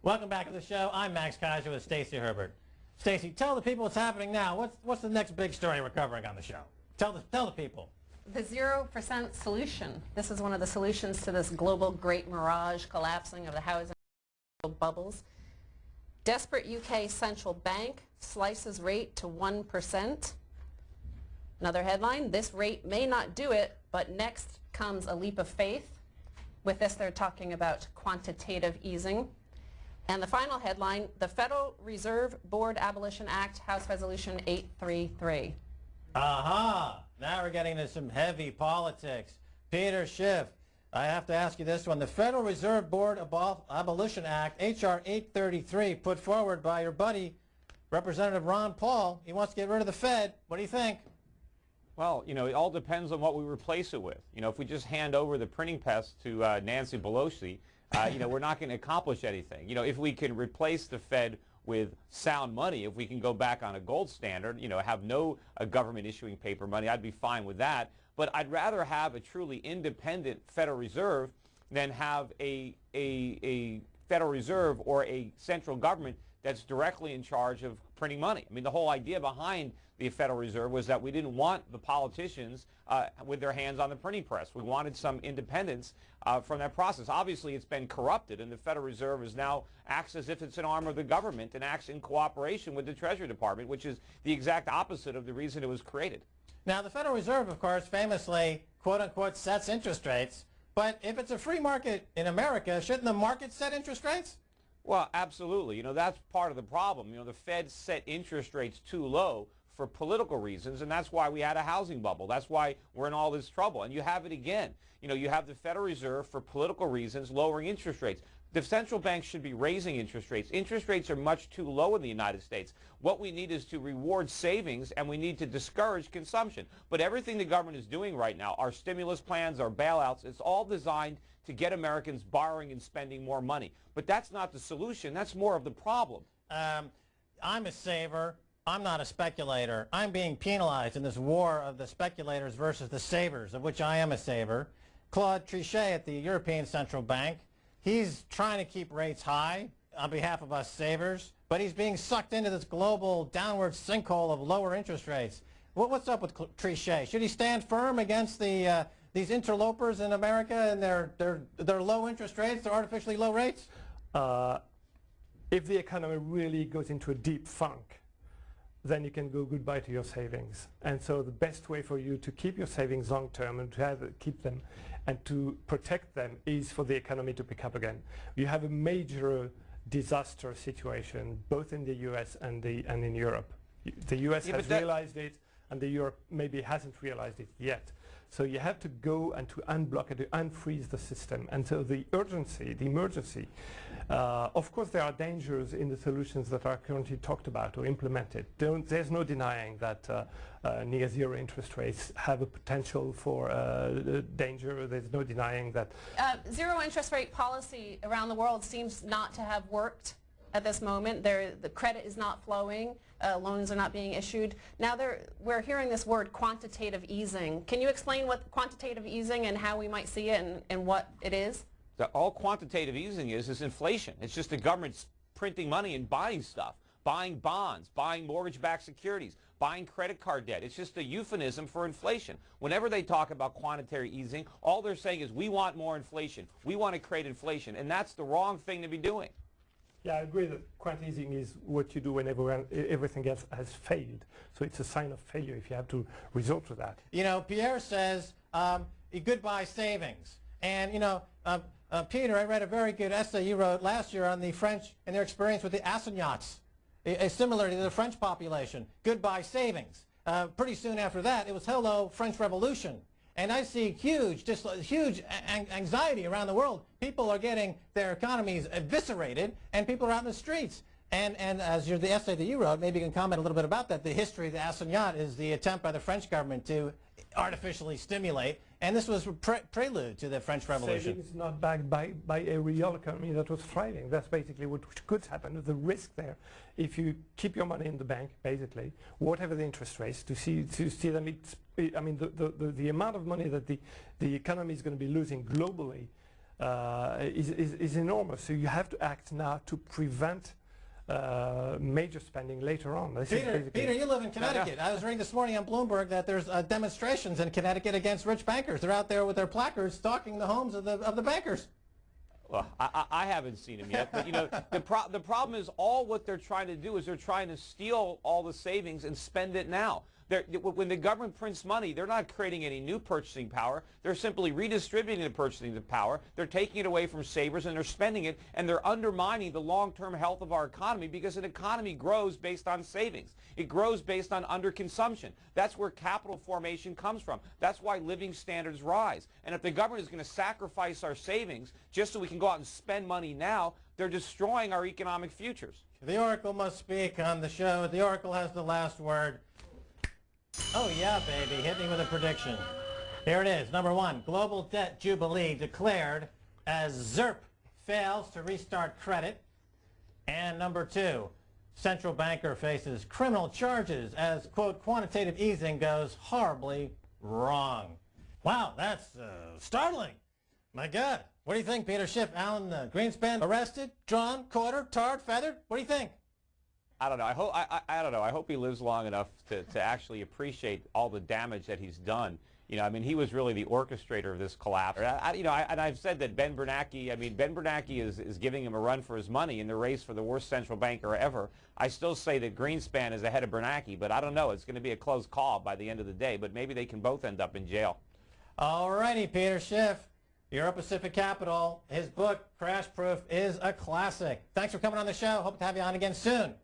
Welcome back to the show. I'm Max Keiser with Stacey Herbert. Stacey, tell the people what's happening now. What's the next big story we're covering on the show? Tell the people. The 0% solution. This is one of the solutions to this global great mirage collapsing of the housing bubbles. Desperate UK central bank slices rate to 1%. Another headline, this rate may not do it, but next comes a leap of faith. With this, they're talking about quantitative easing. And the final headline, the Federal Reserve Board Abolition Act, House Resolution 833. Aha! Now we're getting into some heavy politics. Peter, Schiff, I have to ask you this one. The Federal Reserve Board Abolition Act, H.R. 833, put forward by your buddy, Representative Ron Paul. He wants to get rid of the Fed. What do you think? Well, you know, it all depends on what we replace it with. You know, if we just hand over the printing press to Nancy Pelosi, you know, we're not going to accomplish anything. You know, if we can replace the Fed with sound money, if we can go back on a gold standard, you know, have no government issuing paper money, I'd be fine with that. But I'd rather have a truly independent Federal Reserve than have a Federal Reserve or a central government that's directly in charge of printing money. I mean, the whole idea behind the Federal Reserve was that we didn't want the politicians with their hands on the printing press. We wanted some independence from that process. Obviously, it's been corrupted, and the Federal Reserve is now acts as if it's an arm of the government and acts in cooperation with the Treasury Department, which is the exact opposite of the reason it was created. Now, the Federal Reserve, of course, famously, quote-unquote, sets interest rates. But if it's a free market in America, shouldn't the market set interest rates? Well, absolutely. You know, that's part of the problem. You know, the Fed set interest rates too low for political reasons, and that's why we had a housing bubble. That's why we're in all this trouble. And you have it again. You know, you have the Federal Reserve for political reasons lowering interest rates. The central banks should be raising interest rates. Interest rates are much too low in the United States. What we need is to reward savings, and we need to discourage consumption. But everything the government is doing right now, our stimulus plans, our bailouts, it's all designed to get Americans borrowing and spending more money. But that's not the solution. That's more of the problem. I'm a saver. I'm not a speculator. I'm being penalized in this war of the speculators versus the savers, of which I am a saver. Claude Trichet at the European Central Bank, he's trying to keep rates high on behalf of us savers, but he's being sucked into this global downward sinkhole of lower interest rates. What's up with Trichet? Should he stand firm against these interlopers in America and their low interest rates, their artificially low rates? If the economy really goes into a deep funk, then you can go goodbye to your savings. And so the best way for you to keep your savings long term and to keep them and to protect them is for the economy to pick up again. You have a major disaster situation both in the US and in Europe. The US has realized it, and the Europe maybe hasn't realized it yet. So you have to go and to unblock it, to unfreeze the system. And so the urgency, the emergency, of course there are dangers in the solutions that are currently talked about or implemented. There's no denying that near zero interest rates have a potential for danger. There's no denying that. Zero interest rate policy around the world seems not to have worked at this moment. The credit is not flowing. Loans are not being issued. Now we're hearing this word quantitative easing. Can you explain what quantitative easing and how we might see it and what it is? All quantitative easing is inflation. It's just the government's printing money and buying stuff, buying bonds, buying mortgage-backed securities, buying credit card debt. It's just a euphemism for inflation. Whenever they talk about quantitative easing, all they're saying is we want more inflation. We want to create inflation, and that's the wrong thing to be doing. Yeah, I agree that quantitative easing is what you do when everything else has failed. So it's a sign of failure if you have to resort to that. You know, Pierre says goodbye savings. And, you know, Peter, I read a very good essay you wrote last year on the French and their experience with the assignats, similar to the French population. Goodbye savings. Pretty soon after that, it was hello French Revolution. And I see huge anxiety around the world. People are getting their economies eviscerated, and people are out in the streets. And as the essay that you wrote, maybe you can comment a little bit about that. The history of the assignat is the attempt by the French government to artificially stimulate, and this was a prelude to the French Revolution. Savings not backed by a real economy that was thriving. That's basically what could happen. The risk there, if you keep your money in the bank, basically, whatever the interest rates, to see them, I mean, the amount of money that the economy is going to be losing globally is enormous. So you have to act now to prevent major spending later on. Peter, you live in Connecticut. I was reading this morning on Bloomberg that there's demonstrations in Connecticut against rich bankers. They're out there with their placards stalking the homes of the bankers. Well, I haven't seen them yet, but you know, the problem is all what they're trying to do is they're trying to steal all the savings and spend it now. When the government prints money, they're not creating any new purchasing power. They're simply redistributing the purchasing power. They're taking it away from savers and they're spending it, and they're undermining the long-term health of our economy, because an economy grows based on savings. It grows based on underconsumption. That's where capital formation comes from. That's why living standards rise. And if the government is going to sacrifice our savings just so we can go out and spend money now, they're destroying our economic futures. The Oracle must speak on the show. The Oracle has the last word. Oh yeah, baby. Hit me with a prediction. Here it is. Number one, global debt jubilee declared as ZIRP fails to restart credit. And number two, central banker faces criminal charges as, quote, quantitative easing goes horribly wrong. Wow, that's startling. My God. What do you think, Peter Schiff? Alan Greenspan arrested, drawn, quartered, tarred, feathered? What do you think? I don't know. I don't know. I hope he lives long enough to actually appreciate all the damage that he's done. You know, I mean, he was really the orchestrator of this collapse. And I've said that Ben Bernanke, I mean, Ben Bernanke is giving him a run for his money in the race for the worst central banker ever. I still say that Greenspan is ahead of Bernanke, but I don't know. It's going to be a close call by the end of the day, but maybe they can both end up in jail. All righty, Peter Schiff. Euro Pacific Capital. His book, Crash Proof, is a classic. Thanks for coming on the show. Hope to have you on again soon.